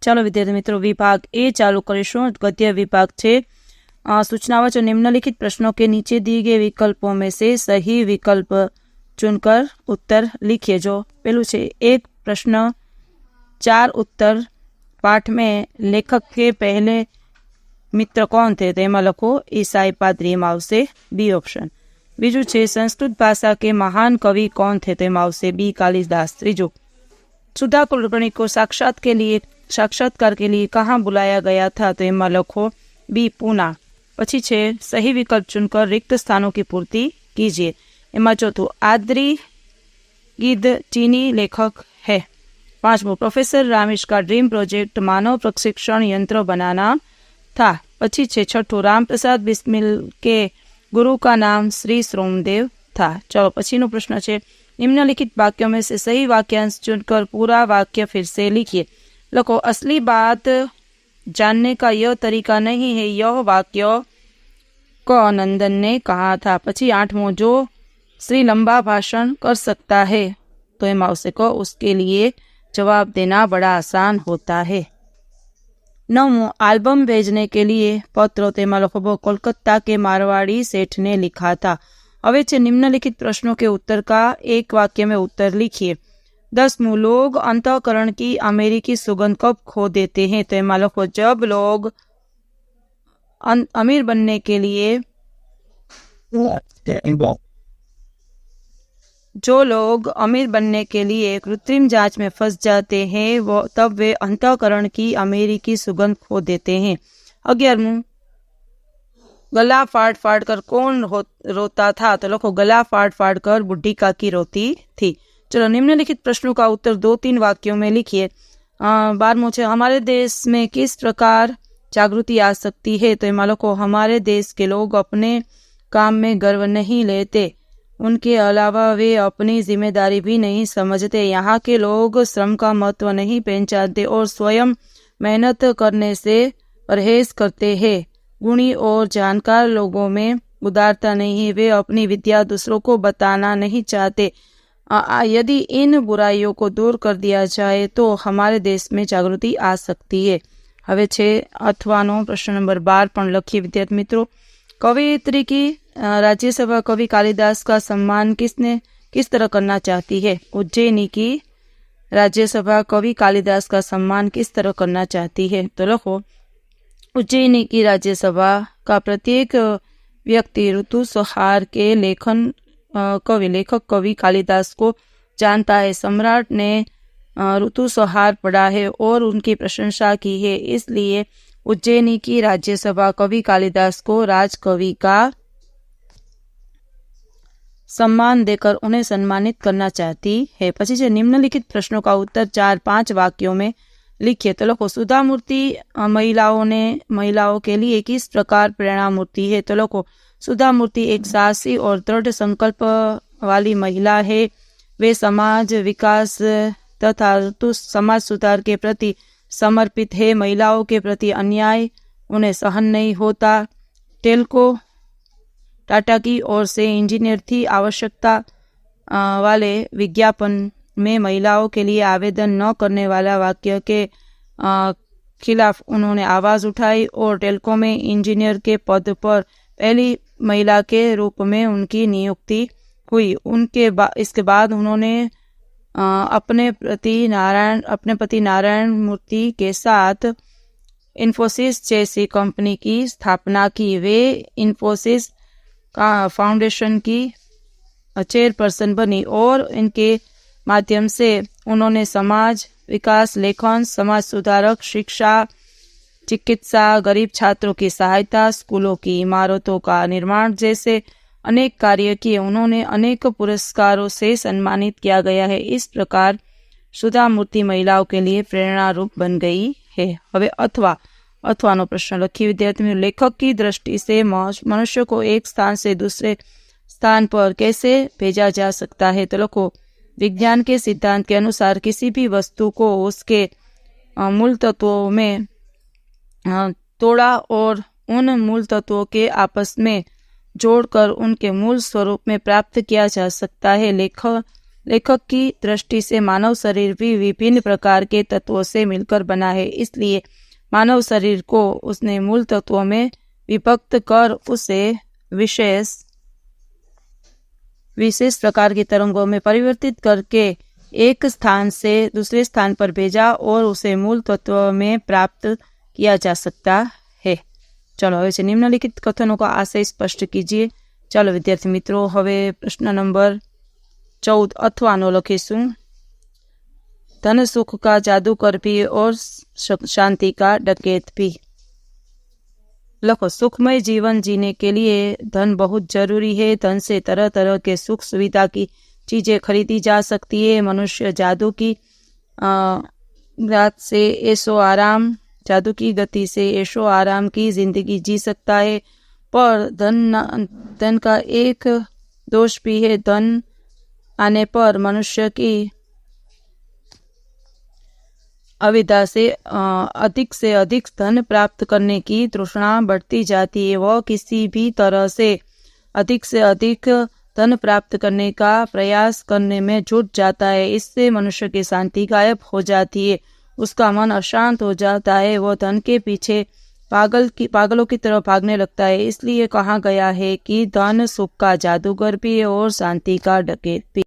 ચાલો વિદ્યાર્થી મિત્રો, વિभाग ए चालू करीशुं। गद्य विभाग छे। सूचना वाचो। निम्नलिखित प्रश्नों के नीचे दिए गए विकल्पों में से सही विकल्प चुनकर उत्तर लिखिए। जो पेलू छे एक प्रश्न 4 उत्तर पाठ में लेखक के पहले मित्र कौन थे, तेमां लखो ईसाई पादरी, एमां आवशे बी ऑप्शन। बीजू छे संस्कृत भाषा के महान कवि कौन थे, तेमां आवशे बी कालिदास। त्रीजू सुधा कुलकर्णी को साक्षात्कार के लिए कहाँ बुलाया गया था, तो एमां लखो बी पूना। पछी छे सही विकल्प चुनकर रिक्त स्थानों की पूर्ति कीजिए। एमां चौथुं आद्री गिद्ध चीनी लेखक है। पांचवुं प्रोफेसर रामेश का ड्रीम प्रोजेक्ट मानव प्रशिक्षण यंत्र बनाना था। पछी छे छठुं रामप्रसाद बिस्मिल के गुरु का नाम श्री सोमदेव था। चलो पछीनो प्रश्न छे निम्नलिखित वाक्यों में से सही वाक्यांश चुनकर पूरा वाक्य फिर से लिखिए। लखो असली बात जानने का यह तरीका नहीं है, यह वाक्य क नंदन ने कहा था। पछी 8वां जो श्री लंबा भाषण कर सकता है, तो एमां आवशे क उसके लिए जवाब देना बड़ा आसान होता है। 9वां एल्बम भेजने के लिए पत्र, तेमां लखो ब कोलकाता के मारवाड़ी सेठ ने लिखा था। हवे छे निम्नलिखित प्रश्नों के उत्तर का एक वाक्य में उत्तर लिखिए। 10वां लोग अंतःकरण की अमेरिकी सुगंध कब खो देते हैं, तो एमां लखो जब लोग अमीर बनने के लिए कृत्रिम जांच में फंस जाते हैं, वो तब वे अंतःकरण की अमेरिकी सुगंध खो देते हैं। 11वां गला फाड़ फाड़ कर कौन रोता था, तो लखो गला फाड़ फाड़ कर बुढ़ी काकी रोती थी। चलो निम्नलिखित प्रश्नों का उत्तर 2-3 वाक्यों में लिखिए। 12वां छे हमारे देश में किस प्रकार जागृति आ सकती है, तो एमां लखो हमारे देश के लोग अपने काम में गर्व नहीं लेते, उनके अलावा वे अपनी जिम्मेदारी भी नहीं समझते। यहाँ के लोग श्रम का महत्व नहीं पहचानते और स्वयं मेहनत करने से परहेज करते हैं। गुणी और जानकार लोगों में उदारता नहीं है, वे अपनी विद्या दूसरों को बताना नहीं चाहते। यदि इन बुराइयों को दूर कर दिया जाए तो हमारे देश में जागृति आ सकती है। हवे छे अथवानो प्रश्न नंबर 12 पण लखिए विद्यार्थी मित्रों। कवयित्री की राज्यसभा कवि कालिदास का सम्मान किस तरह करना चाहती है। उज्जैनी की राज्यसभा कवि कालिदास का सम्मान किस तरह करना चाहती है, तो लखो उज्जैनी की राज्यसभा का प्रत्येक व्यक्ति ऋतु संहार के लेखक कवि कालिदास को जानता है। सम्राट ने ऋतु संहार पढ़ा है और उनकी प्रशंसा की है, इसलिए उज्जैनी की राज्यसभा कवि कालिदास को राजकवि का सम्मान देकर उन्हें सम्मानित करना चाहती है। पछी से निम्नलिखित प्रश्नों का उत्तर 4-5 वाक्यों में लिखिए। तो लखो सुधा मूर्ति महिलाओं के लिए किस प्रकार प्रेरणा मूर्ति है, तो लखो सुधा मूर्ति एक साहसी और दृढ़ संकल्प वाली महिला है। वे समाज विकास तथा समाज सुधार के प्रति समर्पित है। महिलाओं के प्रति अन्याय उन्हें सहन नहीं होता। टाटा की ओर से इंजीनियर थी। आवश्यकता वाले विज्ञापन में महिलाओं के लिए आवेदन न करने वाला वाक्य के खिलाफ उन्होंने आवाज उठाई और टेल्को में इंजीनियर के पद पर पहली महिला के रूप में उनकी नियुक्ति हुई। इसके बाद उन्होंने अपने पति नारायण मूर्ति के साथ इन्फोसिस जैसी कंपनी की स्थापना की। वे इन्फोसिस का फाउंडेशन की चेयरपर्सन बनी और इनके माध्यम से उन्होंने समाज विकास, लेखन, समाज सुधारक, शिक्षा, चिकित्सा, गरीब छात्रों की सहायता, स्कूलों की इमारतों का निर्माण जैसे अनेक कार्य किए। उन्होंने अनेक पुरस्कारों से सम्मानित किया गया है। इस प्रकार सुधा मूर्ति महिलाओं के लिए प्रेरणा रूप बन गई है। हवे अथवानो प्रश्न लखिए विद्यार्थी मित्रों। लेखक की दृष्टि से मनुष्य को एक स्थान से दूसरे स्थान पर कैसे भेजा जा सकता है, तो लखो विज्ञान के सिद्धांत के अनुसार किसी भी वस्तु को उसके मूल तत्वों में तोड़ा और उन मूल तत्वों के आपस में जोड़कर उनके मूल स्वरूप में प्राप्त किया जा सकता है। लेखक की दृष्टि से मानव शरीर भी विभिन्न प्रकार के तत्वों से मिलकर बना है, इसलिए मानव शरीर को उसने मूल तत्वों में विभक्त कर उसे विशेष प्रकार की तरंगों में परिवर्तित करके एक स्थान से दूसरे स्थान पर भेजा और उसे मूल तत्व में प्राप्त किया जा सकता है। चलो હવે છે નિમ્નલિખિત કથનોं का आशय स्पष्ट कीजिए। ચાલો વિદ્યાર્થી મિત્રો, હવે પ્રશ્ન નંબર 14 અથવાનો લખીશું। धन सुख का जादूगर भी और शांति का डकैत भी। लखो, सुखमय जीवन जीने के लिए धन बहुत जरूरी है। धन से तरह तरह के सुख सुविधा की चीजें खरीदी जा सकती है। मनुष्य जादू की गति से ऐशो आराम की जिंदगी जी सकता है, पर धन का एक दोष भी है। धन आने पर मनुष्य की अविद्या से अधिक धन प्राप्त करने की तृष्णा बढ़ती जाती है। वह किसी भी तरह से अधिक धन प्राप्त करने का प्रयास करने में जुट जाता है। इससे मनुष्य की शांति गायब हो जाती है, उसका मन अशांत हो जाता है। वह धन के पीछे पागलों की तरह भागने लगता है। इसलिए कहा गया है कि धन सुख का जादूगर भी है और शांति का डकैत भी।